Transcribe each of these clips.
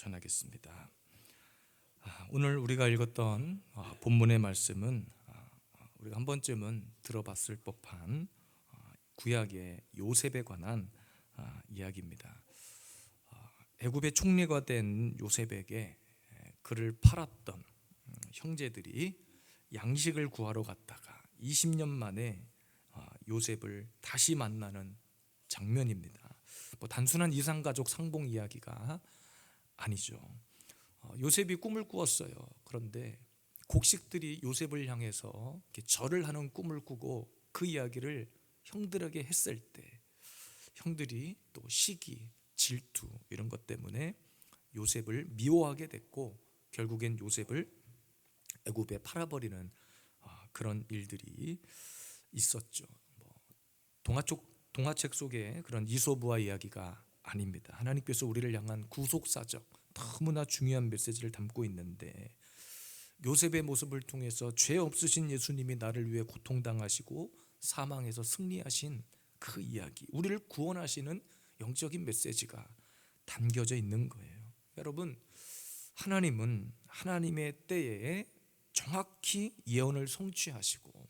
전하겠습니다. 오늘 우리가 읽었던 본문의 말씀은 우리가 한 번쯤은 들어봤을 법한 구약의 요셉에 관한 이야기입니다. 애굽의 총리가 된 요셉에게 그를 팔았던 형제들이 양식을 구하러 갔다가 20년 만에 요셉을 다시 만나는 장면입니다. 단순한 이상가족 상봉 이야기가 아니죠. 요셉이 꿈을 꾸었어요. 그런데 곡식들이 요셉을 향해서 절을 하는 꿈을 꾸고 그 이야기를 형들에게 했을 때 형들이 또 시기, 질투 이런 것 때문에 요셉을 미워하게 됐고 결국엔 요셉을 애굽에 팔아버리는 그런 일들이 있었죠. 동화책 속에 그런 이솝우화 이야기가 아닙니다. 하나님께서 우리를 향한 구속사적 너무나 중요한 메시지를 담고 있는데 요셉의 모습을 통해서 죄 없으신 예수님이 나를 위해 고통당하시고 사망에서 승리하신 그 이야기, 우리를 구원하시는 영적인 메시지가 담겨져 있는 거예요. 여러분, 하나님은 하나님의 때에 정확히 예언을 성취하시고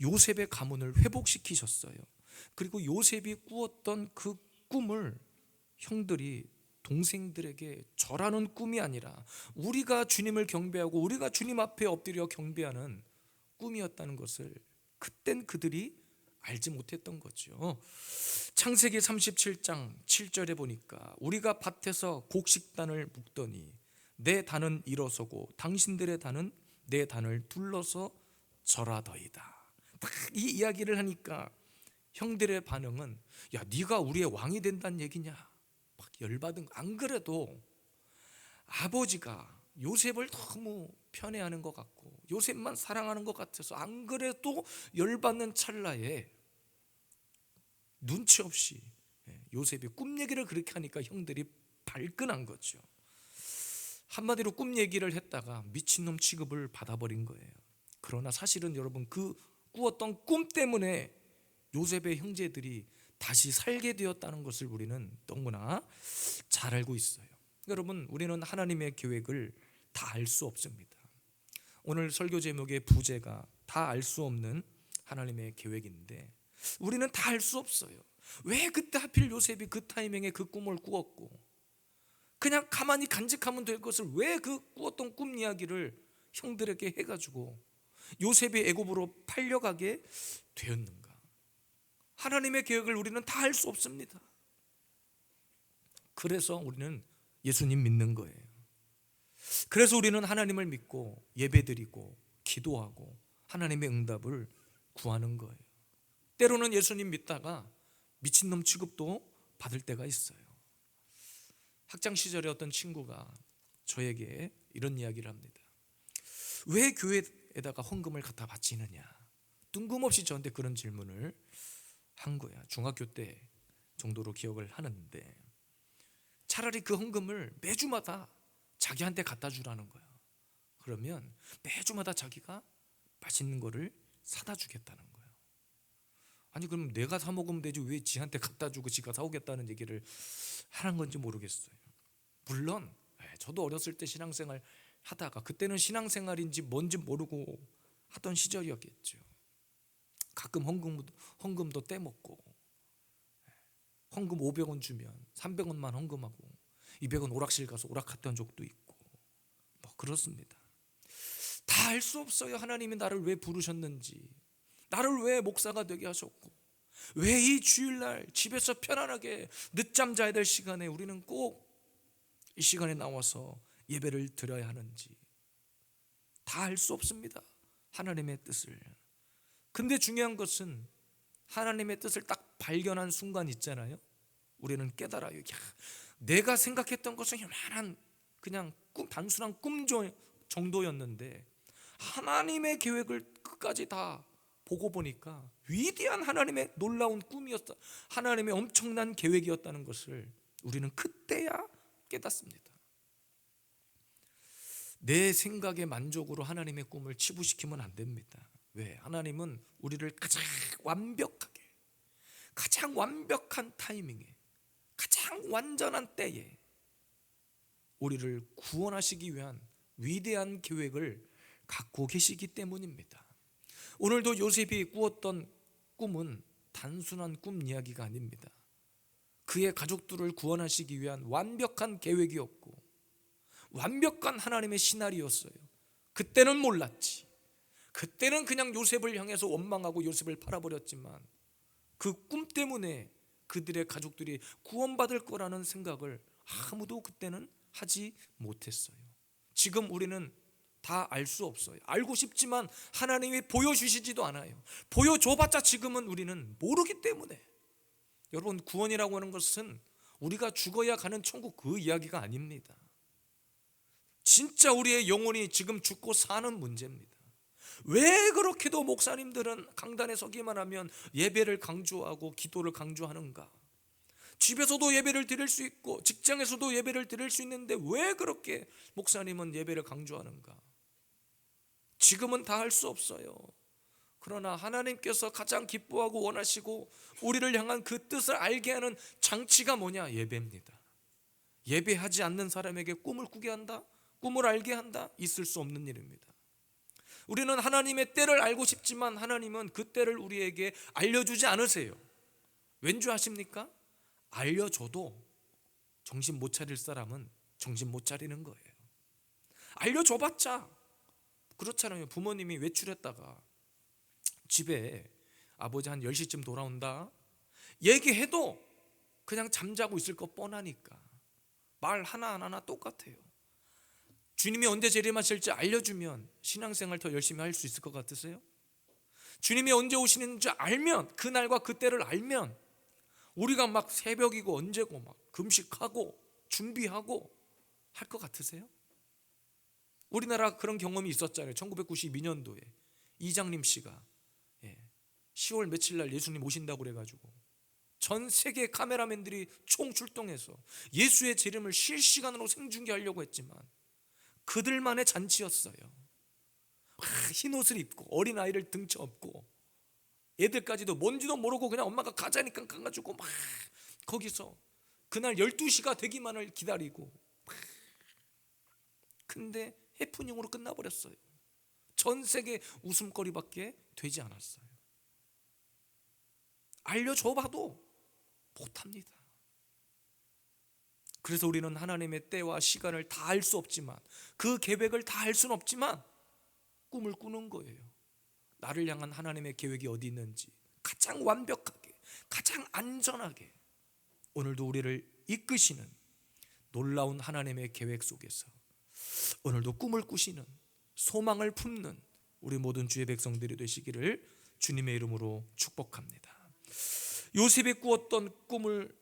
요셉의 가문을 회복시키셨어요. 그리고 요셉이 꾸었던 그 꿈을 형들이 동생들에게 절하는 꿈이 아니라 우리가 주님을 경배하고 우리가 주님 앞에 엎드려 경배하는 꿈이었다는 것을 그땐 그들이 알지 못했던 거죠. 창세기 37장 7절에 보니까 우리가 밭에서 곡식단을 묶더니 내 단은 일어서고 당신들의 단은 내 단을 둘러서 절하더이다. 이 이야기를 하니까 형들의 반응은 야, 네가 우리의 왕이 된다는 얘기냐? 막 열받은. 안 그래도 아버지가 요셉을 너무 편애하는 것 같고 요셉만 사랑하는 것 같아서 안 그래도 열받는 찰나에 눈치 없이 요셉이 꿈 얘기를 그렇게 하니까 형들이 발끈한 거죠. 한마디로 꿈 얘기를 했다가 미친놈 취급을 받아버린 거예요. 그러나 사실은 여러분, 그 꾸었던 꿈 때문에 요셉의 형제들이 다시 살게 되었다는 것을 우리는 너무나 잘 알고 있어요. 여러분, 우리는 하나님의 계획을 다 알 수 없습니다. 오늘 설교 제목의 부제가 다 알 수 없는 하나님의 계획인데 우리는 다 알 수 없어요. 왜 그때 하필 요셉이 그 타이밍에 그 꿈을 꾸었고 그냥 가만히 간직하면 될 것을 왜 그 꾸었던 꿈 이야기를 형들에게 해가지고 요셉이 애굽으로 팔려가게 되었는가? 하나님의 계획을 우리는 다 알 수 없습니다. 그래서 우리는 예수님 믿는 거예요. 그래서 우리는 하나님을 믿고 예배드리고 기도하고 하나님의 응답을 구하는 거예요. 때로는 예수님 믿다가 미친놈 취급도 받을 때가 있어요. 학창시절에 어떤 친구가 저에게 이런 이야기를 합니다. 왜 교회에다가 헌금을 갖다 바치느냐? 뜬금없이 저한테 그런 질문을 한 거야. 중학교 때 정도로 기억을 하는데 차라리 그 헌금을 매주마다 자기한테 갖다 주라는 거야. 그러면 매주마다 자기가 맛있는 거를 사다 주겠다는 거예요. 아니 그럼 내가 사 먹으면 되지 왜 지한테 갖다 주고 지가 사오겠다는 얘기를 하는 건지 모르겠어요. 물론 저도 어렸을 때 신앙생활 하다가 그때는 신앙생활인지 뭔지 모르고 하던 시절이었겠죠. 가끔 헌금도 떼먹고 헌금 500원 주면 300원만 헌금하고 200원 오락실 가서 오락했던 적도 있고 그렇습니다. 다 알 수 없어요. 하나님이 나를 왜 부르셨는지, 나를 왜 목사가 되게 하셨고 왜 이 주일날 집에서 편안하게 늦잠 자야 될 시간에 우리는 꼭 이 시간에 나와서 예배를 드려야 하는지 다 알 수 없습니다. 하나님의 뜻을. 근데 중요한 것은 하나님의 뜻을 딱 발견한 순간 있잖아요. 우리는 깨달아요. 야, 내가 생각했던 것은 요만한 그냥 단순한 꿈 정도였는데 하나님의 계획을 끝까지 다 보고 보니까 위대한 하나님의 놀라운 꿈이었다, 하나님의 엄청난 계획이었다는 것을 우리는 그때야 깨닫습니다. 내 생각의 만족으로 하나님의 꿈을 치부시키면 안 됩니다. 왜? 하나님은 우리를 가장 완벽한 타이밍에, 가장 완전한 때에 우리를 구원하시기 위한 위대한 계획을 갖고 계시기 때문입니다. 오늘도 요셉이 꾸었던 꿈은 단순한 꿈 이야기가 아닙니다. 그의 가족들을 구원하시기 위한 완벽한 계획이었고 완벽한 하나님의 시나리오였어요. 그때는 몰랐지. 그때는 그냥 요셉을 향해서 원망하고 요셉을 팔아버렸지만 그 꿈 때문에 그들의 가족들이 구원받을 거라는 생각을 아무도 그때는 하지 못했어요. 지금 우리는 다 알 수 없어요. 알고 싶지만 하나님이 보여주시지도 않아요. 보여줘봤자 지금은 우리는 모르기 때문에. 여러분, 구원이라고 하는 것은 우리가 죽어야 가는 천국 그 이야기가 아닙니다. 진짜 우리의 영혼이 지금 죽고 사는 문제입니다. 왜 그렇게도 목사님들은 강단에 서기만 하면 예배를 강조하고 기도를 강조하는가? 집에서도 예배를 드릴 수 있고 직장에서도 예배를 드릴 수 있는데 왜 그렇게 목사님은 예배를 강조하는가? 지금은 다 할 수 없어요. 그러나 하나님께서 가장 기뻐하고 원하시고 우리를 향한 그 뜻을 알게 하는 장치가 뭐냐? 예배입니다. 예배하지 않는 사람에게 꿈을 꾸게 한다? 꿈을 알게 한다? 있을 수 없는 일입니다. 우리는 하나님의 때를 알고 싶지만 하나님은 그 때를 우리에게 알려주지 않으세요. 왠지 아십니까? 알려줘도 정신 못 차릴 사람은 정신 못 차리는 거예요. 알려줘봤자 그렇잖아요. 부모님이 외출했다가 집에 아버지 한 10시쯤 돌아온다 얘기해도 그냥 잠자고 있을 거 뻔하니까 말 하나하나 똑같아요. 주님이 언제 재림하실지 알려주면 신앙생활 더 열심히 할 수 있을 것 같으세요? 주님이 언제 오시는지 알면, 그날과 그때를 알면 우리가 막 새벽이고 언제고 막 금식하고 준비하고 할 것 같으세요? 우리나라 그런 경험이 있었잖아요. 1992년도에 이장림 씨가 10월 며칠 날 예수님 오신다고 그래가지고 전 세계 카메라맨들이 총 출동해서 예수의 재림을 실시간으로 생중계하려고 했지만 그들만의 잔치였어요. 흰 옷을 입고 어린아이를 등쳐 업고 애들까지도 뭔지도 모르고 그냥 엄마가 가자니까 가가지고 막 거기서 그날 12시가 되기만을 기다리고 근데 해프닝으로 끝나버렸어요. 전 세계 웃음거리밖에 되지 않았어요. 알려줘봐도 못합니다. 그래서 우리는 하나님의 때와 시간을 다 알 수 없지만 그 계획을 다 알 수는 없지만 꿈을 꾸는 거예요. 나를 향한 하나님의 계획이 어디 있는지 가장 완벽하게 가장 안전하게 오늘도 우리를 이끄시는 놀라운 하나님의 계획 속에서 오늘도 꿈을 꾸시는 소망을 품는 우리 모든 주의 백성들이 되시기를 주님의 이름으로 축복합니다. 요셉이 꾸었던 꿈을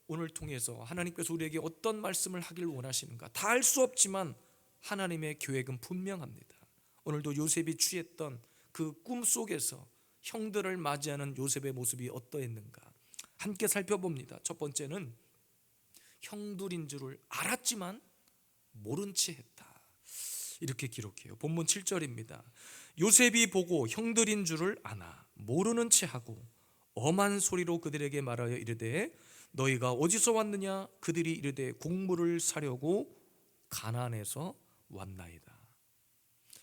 오늘 통해서 하나님께서 우리에게 어떤 말씀을 하길 원하시는가 다 알 수 없지만 하나님의 계획은 분명합니다. 오늘도 요셉이 취했던 그 꿈 속에서 형들을 맞이하는 요셉의 모습이 어떠했는가 함께 살펴봅니다. 첫 번째는 형들인 줄을 알았지만 모른 채 했다. 이렇게 기록해요. 본문 7절입니다. 요셉이 보고 형들인 줄을 아나 모르는 채 하고 엄한 소리로 그들에게 말하여 이르되 너희가 어디서 왔느냐? 그들이 이르되 곡물을 사려고 가나안에서 왔나이다.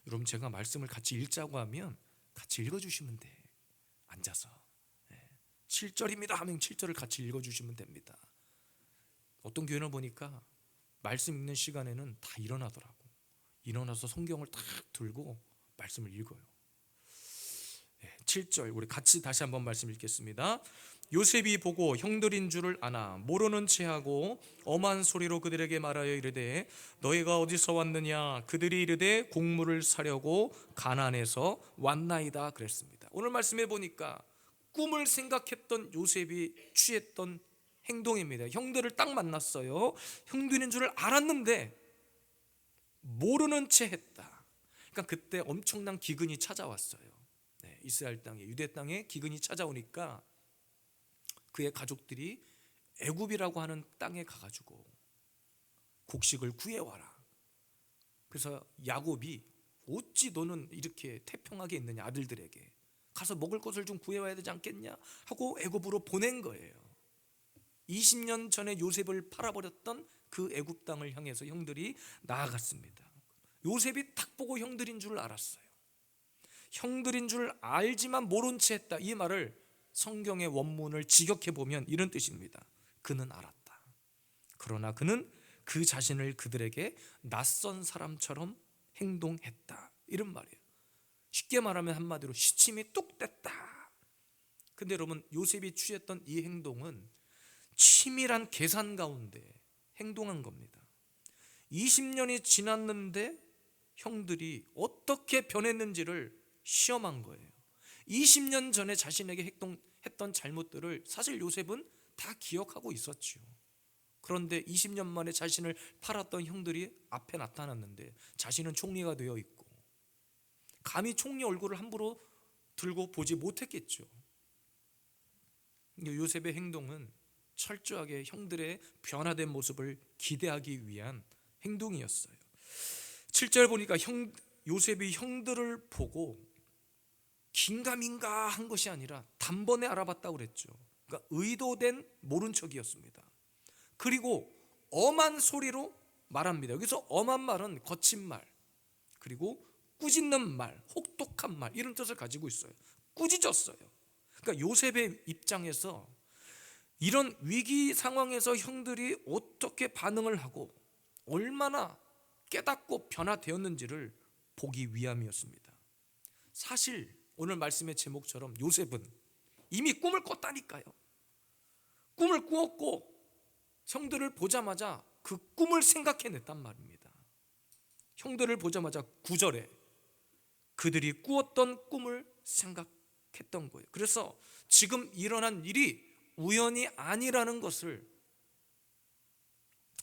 여러분, 제가 말씀을 같이 읽자고 하면 같이 읽어주시면 돼. 앉아서 7절입니다 하면 7절을 같이 읽어주시면 됩니다. 어떤 교회는 보니까 말씀 읽는 시간에는 다 일어나더라고. 일어나서 성경을 딱 들고 말씀을 읽어요. 7절 우리 같이 다시 한번 말씀 읽겠습니다. 요셉이 보고 형들인 줄을 아나 모르는 체하고 엄한 소리로 그들에게 말하여 이르되 너희가 어디서 왔느냐? 그들이 이르되 곡물을 사려고 가나안에서 왔나이다 그랬습니다. 오늘 말씀해 보니까 꿈을 생각했던 요셉이 취했던 행동입니다. 형들을 딱 만났어요. 형들인 줄을 알았는데 모르는 채 했다. 그러니까 그때 엄청난 기근이 찾아왔어요. 이스라엘 땅에 유대 땅에 기근이 찾아오니까 그의 가족들이 애굽이라고 하는 땅에 가가지고 곡식을 구해와라. 그래서 야곱이 어찌 너는 이렇게 태평하게 있느냐 아들들에게 가서 먹을 것을 좀 구해와야 되지 않겠냐 하고 애굽으로 보낸 거예요. 20년 전에 요셉을 팔아버렸던 그 애굽 땅을 향해서 형들이 나아갔습니다. 요셉이 딱 보고 형들인 줄 알았어요. 형들인 줄 알지만 모른 채 했다. 이 말을 성경의 원문을 직역해 보면 이런 뜻입니다. 그는 알았다. 그러나 그는 그 자신을 그들에게 낯선 사람처럼 행동했다. 이런 말이에요. 쉽게 말하면 한마디로 시침이 뚝 뗐다. 근데 여러분, 요셉이 취했던 이 행동은 치밀한 계산 가운데 행동한 겁니다. 20년이 지났는데 형들이 어떻게 변했는지를 시험한 거예요. 20년 전에 자신에게 했던 잘못들을 사실 요셉은 다 기억하고 있었죠. 그런데 20년 만에 자신을 팔았던 형들이 앞에 나타났는데 자신은 총리가 되어 있고 감히 총리 얼굴을 함부로 들고 보지 못했겠죠. 요셉의 행동은 철저하게 형들의 변화된 모습을 기대하기 위한 행동이었어요. 7절 보니까 요셉이 형들을 보고 긴가민가 한 것이 아니라 단번에 알아봤다고 그랬죠. 그러니까 의도된 모른 척이었습니다. 그리고 엄한 소리로 말합니다. 여기서 엄한 말은 거친 말, 그리고 꾸짖는 말, 혹독한 말, 이런 뜻을 가지고 있어요. 꾸짖었어요. 그러니까 요셉의 입장에서 이런 위기 상황에서 형들이 어떻게 반응을 하고 얼마나 깨닫고 변화되었는지를 보기 위함이었습니다. 사실 오늘 말씀의 제목처럼 요셉은 이미 꿈을 꿨다니까요. 꿈을 꾸었고 형들을 보자마자 그 꿈을 생각해냈단 말입니다. 형들을 보자마자 9절에 그들이 꾸었던 꿈을 생각했던 거예요. 그래서 지금 일어난 일이 우연이 아니라는 것을,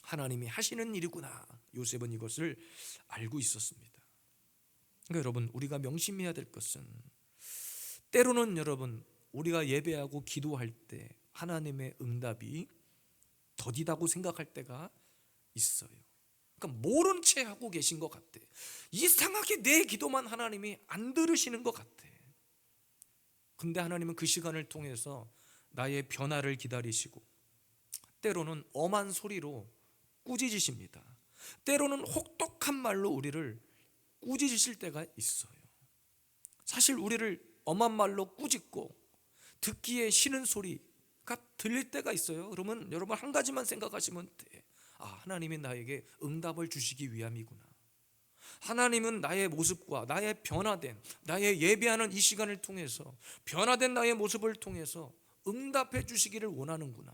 하나님이 하시는 일이구나, 요셉은 이것을 알고 있었습니다. 그러니까 여러분, 우리가 명심해야 될 것은, 때로는 여러분, 우리가 예배하고 기도할 때 하나님의 응답이 더디다고 생각할 때가 있어요. 그러니까 모른 채 하고 계신 것 같아. 이상하게 내 기도만 하나님이 안 들으시는 것 같아. 근데 하나님은 그 시간을 통해서 나의 변화를 기다리시고 때로는 엄한 소리로 꾸짖으십니다. 때로는 혹독한 말로 우리를 꾸짖으실 때가 있어요. 사실 우리를 엄한 말로 꾸짖고 듣기에 싫은 소리가 들릴 때가 있어요. 그러면 여러분 한 가지만 생각하시면 돼. 하나님이 나에게 응답을 주시기 위함이구나. 하나님은 나의 모습과 나의 변화된, 나의 예배하는 이 시간을 통해서 변화된 나의 모습을 통해서 응답해 주시기를 원하는구나.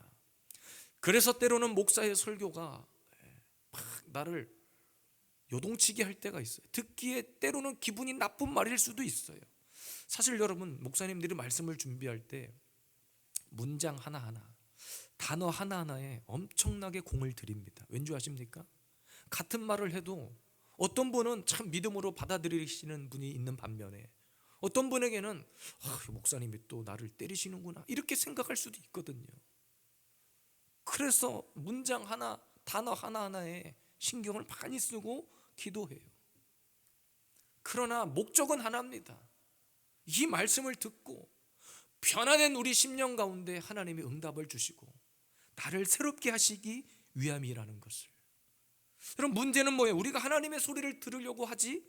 그래서 때로는 목사의 설교가 막 나를 요동치게 할 때가 있어요. 듣기에 때로는 기분이 나쁜 말일 수도 있어요. 사실 여러분, 목사님들이 말씀을 준비할 때 문장 하나하나, 단어 하나하나에 엄청나게 공을 들입니다. 왠지 아십니까? 같은 말을 해도 어떤 분은 참 믿음으로 받아들이시는 분이 있는 반면에 어떤 분에게는 목사님이 또 나를 때리시는구나, 이렇게 생각할 수도 있거든요. 그래서 문장 하나, 단어 하나하나에 신경을 많이 쓰고 기도해요. 그러나 목적은 하나입니다. 이 말씀을 듣고 변화된 우리 심령 가운데 하나님이 응답을 주시고 나를 새롭게 하시기 위함이라는 것을. 여러분, 문제는 뭐예요? 우리가 하나님의 소리를 들으려고 하지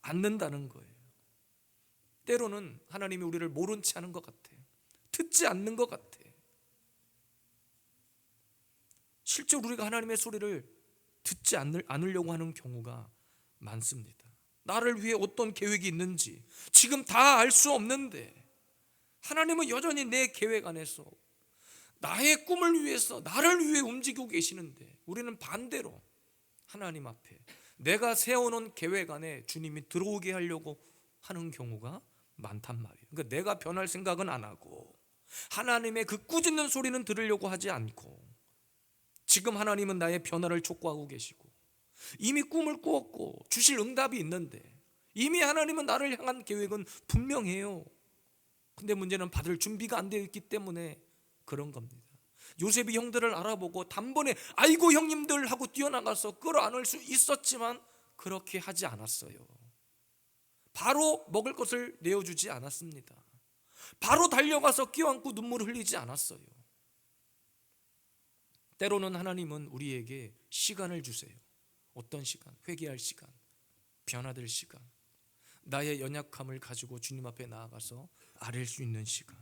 않는다는 거예요. 때로는 하나님이 우리를 모른 채 하는 것 같아. 듣지 않는 것 같아. 실제로 우리가 하나님의 소리를 듣지 않으려고 하는 경우가 많습니다. 나를 위해 어떤 계획이 있는지 지금 다 알 수 없는데 하나님은 여전히 내 계획 안에서 나의 꿈을 위해서, 나를 위해 움직이고 계시는데 우리는 반대로 하나님 앞에 내가 세워놓은 계획 안에 주님이 들어오게 하려고 하는 경우가 많단 말이에요. 그러니까 내가 변할 생각은 안 하고 하나님의 그 꾸짖는 소리는 들으려고 하지 않고 지금 하나님은 나의 변화를 촉구하고 계시고 이미 꿈을 꾸었고 주실 응답이 있는데 이미 하나님은 나를 향한 계획은 분명해요. 근데 문제는 받을 준비가 안 되어 있기 때문에 그런 겁니다. 요셉이 형들을 알아보고 단번에 아이고 형님들 하고 뛰어나가서 끌어안을 수 있었지만 그렇게 하지 않았어요. 바로 먹을 것을 내어주지 않았습니다. 바로 달려가서 껴안고 눈물을 흘리지 않았어요. 때로는 하나님은 우리에게 시간을 주세요. 어떤 시간? 회개할 시간, 변화될 시간, 나의 연약함을 가지고 주님 앞에 나아가서 아뢰 수 있는 시간.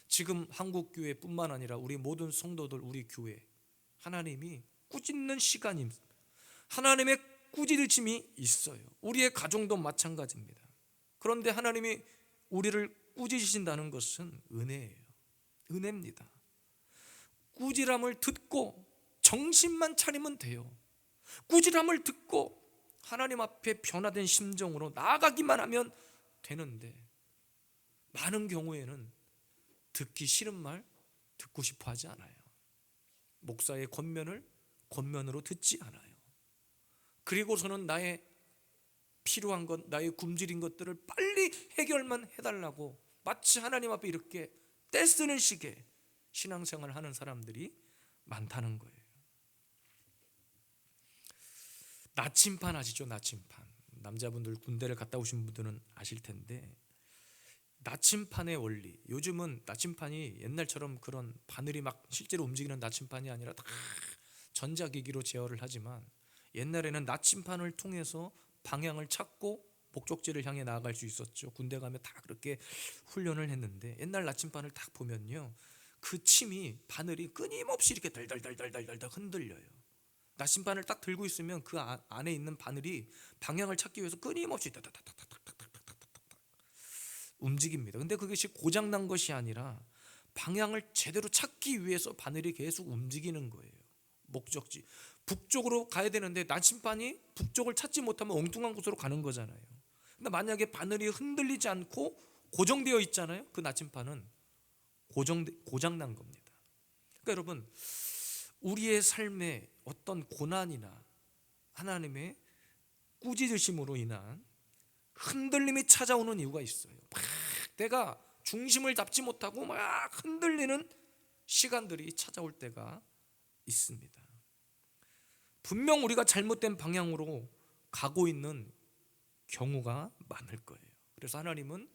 지금 한국교회뿐만 아니라 우리 모든 성도들, 우리 교회, 하나님이 꾸짖는 시간입니다. 하나님의 꾸짖으심이 있어요. 우리의 가정도 마찬가지입니다. 그런데 하나님이 우리를 꾸짖으신다는 것은 은혜예요. 은혜입니다. 꾸지람을 듣고 정신만 차리면 돼요. 꾸지람을 듣고 하나님 앞에 변화된 심정으로 나아가기만 하면 되는데, 많은 경우에는 듣기 싫은 말 듣고 싶어 하지 않아요. 목사의 권면으로 듣지 않아요. 그리고서는 나의 필요한 것, 나의 굶주린 것들을 빨리 해결만 해달라고 마치 하나님 앞에 이렇게 떼쓰는 식의 신앙생활을 하는 사람들이 많다는 거예요. 나침반 아시죠? 나침반. 남자분들 군대를 갔다 오신 분들은 아실 텐데, 나침반의 원리, 요즘은 나침반이 옛날처럼 그런 바늘이 막 실제로 움직이는 나침반이 아니라 다 전자기기로 제어를 하지만, 옛날에는 나침반을 통해서 방향을 찾고 목적지를 향해 나아갈 수 있었죠. 군대 가면 다 그렇게 훈련을 했는데, 옛날 나침반을 딱 보면요, 그 침이, 바늘이 끊임없이 이렇게 덜덜덜덜덜덜 흔들려요. 나침반을 딱 들고 있으면 그 안에 있는 바늘이 방향을 찾기 위해서 끊임없이 움직입니다. 근데 그것이 고장난 것이 아니라 방향을 제대로 찾기 위해서 바늘이 계속 움직이는 거예요. 목적지 북쪽으로 가야 되는데 나침반이 북쪽을 찾지 못하면 엉뚱한 곳으로 가는 거잖아요. 근데 만약에 바늘이 흔들리지 않고 고정되어 있잖아요. 그 나침반은 고장난 겁니다. 그러니까 여러분, 우리의 삶에 어떤 고난이나 하나님의 꾸짖으심으로 인한 흔들림이 찾아오는 이유가 있어요. 막 내가 중심을 잡지 못하고 막 흔들리는 시간들이 찾아올 때가 있습니다. 분명 우리가 잘못된 방향으로 가고 있는 경우가 많을 거예요. 그래서 하나님은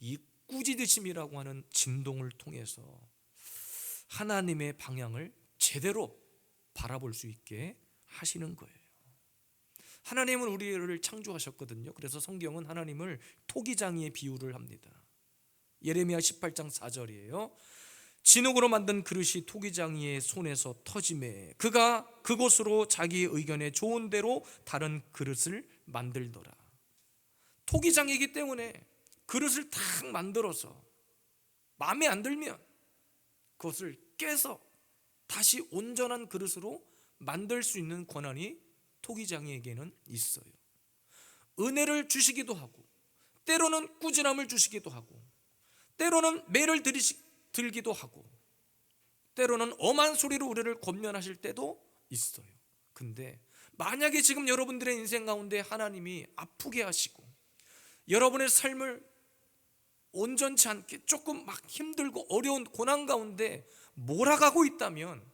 이 꾸짖으심이라고 하는 진동을 통해서 하나님의 방향을 제대로 바라볼 수 있게 하시는 거예요. 하나님은 우리를 창조하셨거든요. 그래서 성경은 하나님을 토기장이의 비유를 합니다. 예레미야 18장 4절이에요. 진흙으로 만든 그릇이 토기장이의 손에서 터지매 그가 그곳으로 자기의 의견에 좋은 대로 다른 그릇을 만들더라. 토기장이기 때문에 그릇을 탁 만들어서 마음에 안 들면 그것을 깨서 다시 온전한 그릇으로 만들 수 있는 권한이 토기장이에게는 있어요. 은혜를 주시기도 하고, 때로는 꾸지람을 주시기도 하고, 때로는 매를 들기도 하고, 때로는 엄한 소리로 우리를 권면하실 때도 있어요. 근데 만약에 지금 여러분들의 인생 가운데 하나님이 아프게 하시고 여러분의 삶을 온전치 않게 조금 막 힘들고 어려운 고난 가운데 몰아가고 있다면,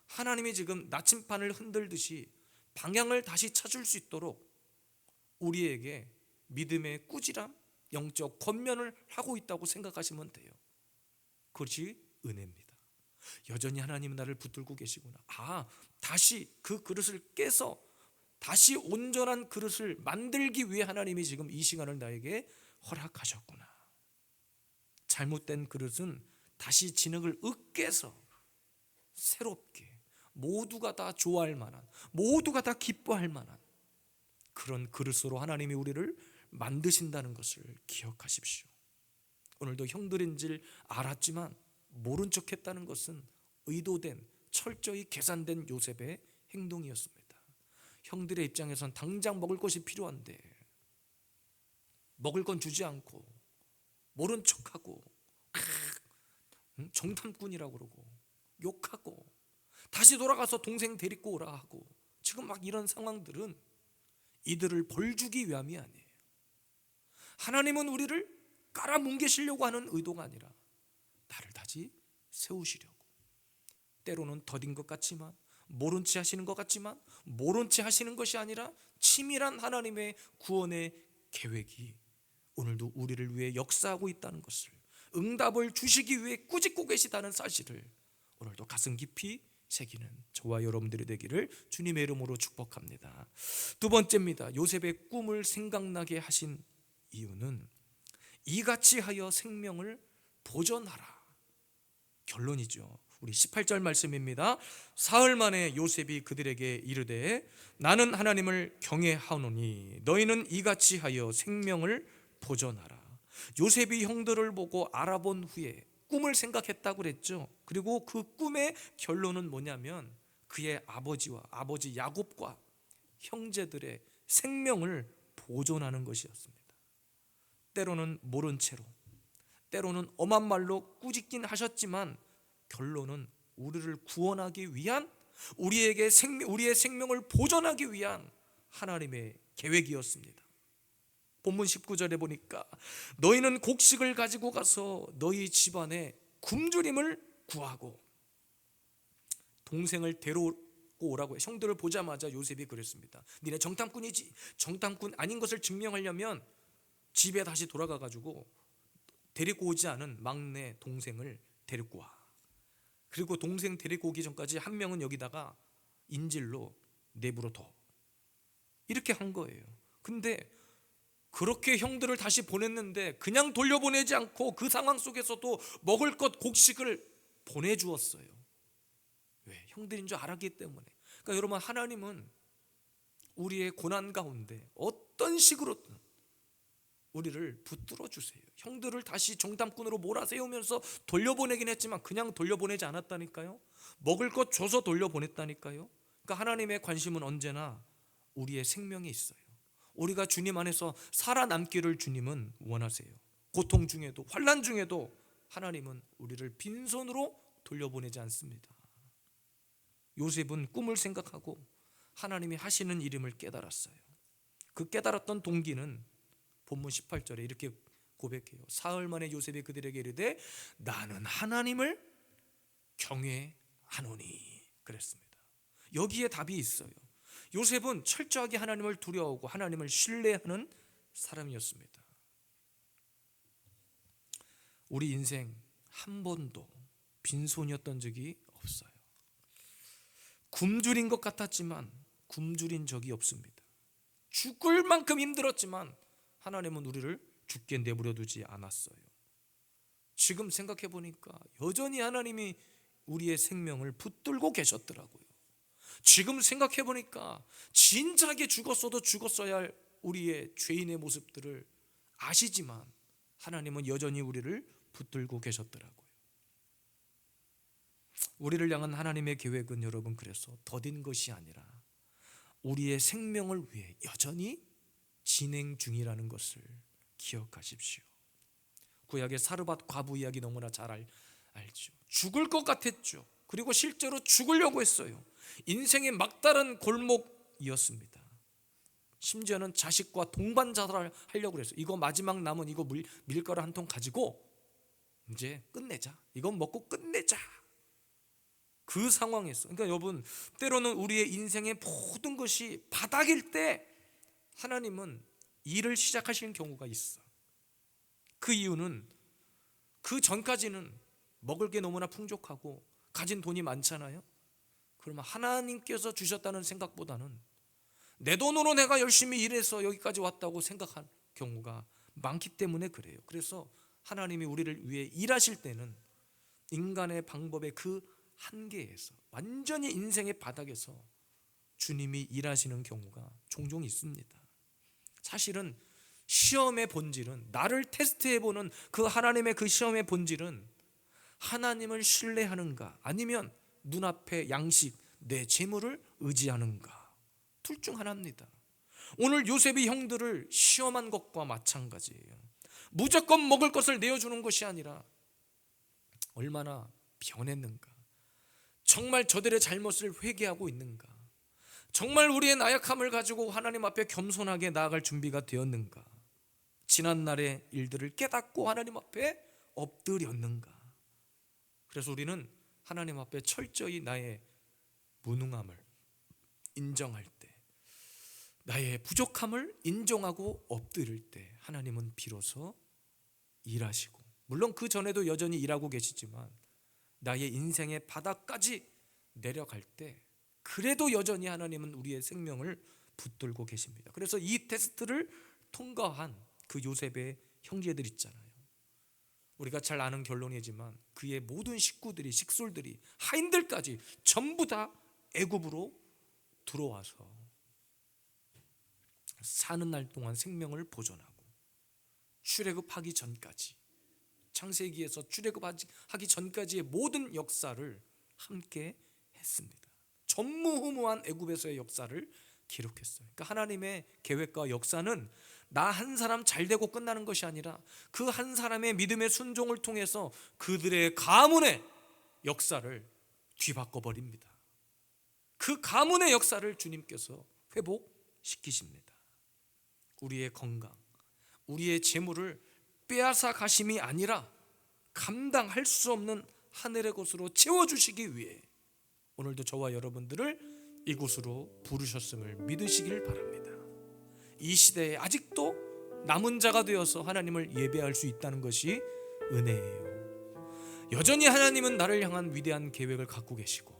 하나님이 지금 나침반을 흔들듯이 방향을 다시 찾을 수 있도록 우리에게 믿음의 꾸지람, 영적 권면을 하고 있다고 생각하시면 돼요. 그것이 은혜입니다. 여전히 하나님은 나를 붙들고 계시구나. 다시 그 그릇을 깨서 다시 온전한 그릇을 만들기 위해 하나님이 지금 이 시간을 나에게 허락하셨구나. 잘못된 그릇은 다시 진흙을 으깨서 새롭게 모두가 다 좋아할 만한, 모두가 다 기뻐할 만한 그런 그릇으로 하나님이 우리를 만드신다는 것을 기억하십시오. 오늘도 형들인 줄 알았지만 모른 척 했다는 것은 의도된, 철저히 계산된 요셉의 행동이었습니다. 형들의 입장에선 당장 먹을 것이 필요한데 먹을 건 주지 않고 모른 척하고 정탐꾼이라고 그러고 욕하고 다시 돌아가서 동생 데리고 오라 하고, 지금 막 이런 상황들은 이들을 벌주기 위함이 아니에요. 하나님은 우리를 깔아뭉개시려고 하는 의도가 아니라 나를 다시 세우시려고, 때로는 더딘 것 같지만 모른 채 하시는 것 같지만 모른 채 하시는 것이 아니라 치밀한 하나님의 구원의 계획이 오늘도 우리를 위해 역사하고 있다는 것을, 응답을 주시기 위해 꾸짖고 계시다는 사실을 오늘도 가슴 깊이 새기는 저와 여러분들이 되기를 주님의 이름으로 축복합니다. 두 번째입니다. 요셉의 꿈을 생각나게 하신 이유는 이같이 하여 생명을 보존하라. 결론이죠. 우리 18절 말씀입니다. 사흘 만에 요셉이 그들에게 이르되 나는 하나님을 경외하노니 너희는 이같이 하여 생명을 보존하라. 요셉이 형들을 보고 알아본 후에 꿈을 생각했다고 그랬죠. 그리고 그 꿈의 결론은 뭐냐면 그의 아버지와 아버지 야곱과 형제들의 생명을 보존하는 것이었습니다. 때로는 모른 채로, 때로는 엄한 말로 꾸짖긴 하셨지만 결론은 우리를 구원하기 위한, 우리의 생명을 보존하기 위한 하나님의 계획이었습니다. 본문 19절에 보니까 너희는 곡식을 가지고 가서 너희 집안에 굶주림을 구하고, 동생을 데려오고 오라고 해요. 형들을 보자마자 요셉이 그랬습니다. 니네 정탐꾼이지? 정탐꾼 아닌 것을 증명하려면 집에 다시 돌아가 가지고 데리고 오지 않은 막내 동생을 데리고 와. 그리고 동생 데리고 오기 전까지 한 명은 여기다가 인질로 내버려둬. 이렇게 한 거예요. 근데 그렇게 형들을 다시 보냈는데 그냥 돌려보내지 않고 그 상황 속에서도 먹을 것 곡식을 보내주었어요. 왜? 형들인 줄 알았기 때문에. 그러니까 여러분, 하나님은 우리의 고난 가운데 어떤 식으로든 우리를 붙들어 주세요. 형들을 다시 정탐꾼으로 몰아세우면서 돌려보내긴 했지만 그냥 돌려보내지 않았다니까요. 먹을 것 줘서 돌려보냈다니까요. 그러니까 하나님의 관심은 언제나 우리의 생명이 있어요. 우리가 주님 안에서 살아남기를 주님은 원하세요. 고통 중에도, 환난 중에도 하나님은 우리를 빈손으로 돌려보내지 않습니다. 요셉은 꿈을 생각하고 하나님이 하시는 일임을 깨달았어요. 그 깨달았던 동기는 본문 18절에 이렇게 고백해요. 사흘 만에 요셉이 그들에게 이르되 나는 하나님을 경외하노니 그랬습니다. 여기에 답이 있어요. 요셉은 철저하게 하나님을 두려워하고 하나님을 신뢰하는 사람이었습니다. 우리 인생 한 번도 빈손이었던 적이 없어요. 굶주린 것 같았지만 굶주린 적이 없습니다. 죽을 만큼 힘들었지만 하나님은 우리를 죽게 내버려 두지 않았어요. 지금 생각해 보니까 여전히 하나님이 우리의 생명을 붙들고 계셨더라고요. 지금 생각해 보니까 진작에 죽었어도 죽었어야 할 우리의 죄인의 모습들을 아시지만 하나님은 여전히 우리를 붙들고 계셨더라고요. 우리를 향한 하나님의 계획은 여러분, 그래서 더딘 것이 아니라 우리의 생명을 위해 여전히 진행 중이라는 것을 기억하십시오. 구약의 사르밧 과부 이야기 너무나 잘 알죠. 죽을 것 같았죠. 그리고 실제로 죽으려고 했어요. 인생의 막다른 골목이었습니다. 심지어는 자식과 동반 자살을 하려고 했어요. 이거 마지막 남은 이거 밀가루 한 통 가지고 이제 끝내자. 이건 먹고 끝내자. 그 상황에서, 그러니까 여러분, 때로는 우리의 인생의 모든 것이 바닥일 때 하나님은 일을 시작하시는 경우가 있어. 그 이유는 그 전까지는 먹을 게 너무나 풍족하고 가진 돈이 많잖아요. 그러면 하나님께서 주셨다는 생각보다는 내 돈으로 내가 열심히 일해서 여기까지 왔다고 생각한 경우가 많기 때문에 그래요. 그래서 하나님이 우리를 위해 일하실 때는 인간의 방법의 그 한계에서, 완전히 인생의 바닥에서 주님이 일하시는 경우가 종종 있습니다. 사실은 시험의 본질은, 나를 테스트해보는 그 하나님의 그 시험의 본질은 하나님을 신뢰하는가, 아니면 눈앞의 양식, 내 재물을 의지하는가, 둘 중 하나입니다. 오늘 요셉이 형들을 시험한 것과 마찬가지예요. 무조건 먹을 것을 내어주는 것이 아니라 얼마나 변했는가, 정말 저들의 잘못을 회개하고 있는가, 정말 우리의 나약함을 가지고 하나님 앞에 겸손하게 나아갈 준비가 되었는가, 지난날의 일들을 깨닫고 하나님 앞에 엎드렸는가. 그래서 우리는 하나님 앞에 철저히 나의 무능함을 인정할 때, 나의 부족함을 인정하고 엎드릴 때 하나님은 비로소 일하시고, 물론 그 전에도 여전히 일하고 계시지만 나의 인생의 바닥까지 내려갈 때 그래도 여전히 하나님은 우리의 생명을 붙들고 계십니다. 그래서 이 테스트를 통과한 그 요셉의 형제들 있잖아요. 우리가 잘 아는 결론이지만 그의 모든 식구들이, 식솔들이, 하인들까지 전부 다 애굽으로 들어와서 사는 날 동안 생명을 보존하고 출애굽하기 전까지, 창세기에서 출애굽하기 전까지의 모든 역사를 함께 했습니다. 전무후무한 애굽에서의 역사를 기록했어요. 그러니까 하나님의 계획과 역사는 나 한 사람 잘 되고 끝나는 것이 아니라 그 한 사람의 믿음의 순종을 통해서 그들의 가문의 역사를 뒤바꿔 버립니다. 그 가문의 역사를 주님께서 회복시키십니다. 우리의 건강, 우리의 재물을 빼앗아 가심이 아니라 감당할 수 없는 하늘의 곳으로 채워주시기 위해 오늘도 저와 여러분들을 이곳으로 부르셨음을 믿으시길 바랍니다. 이 시대에 아직도 남은 자가 되어서 하나님을 예배할 수 있다는 것이 은혜예요. 여전히 하나님은 나를 향한 위대한 계획을 갖고 계시고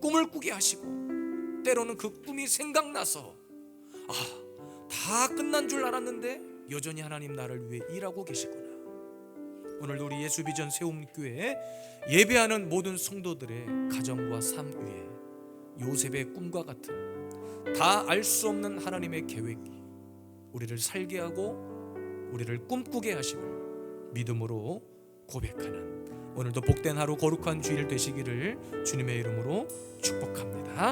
꿈을 꾸게 하시고 때로는 그 꿈이 생각나서 다 끝난 줄 알았는데 여전히 하나님 나를 위해 일하고 계시구나. 오늘도 우리 예수비전 세움교회에 예배하는 모든 성도들의 가정과 삶 위에 요셉의 꿈과 같은 다 알 수 없는 하나님의 계획이 우리를 살게 하고 우리를 꿈꾸게 하심을 믿음으로 고백하는 오늘도 복된 하루, 거룩한 주일 되시기를 주님의 이름으로 축복합니다.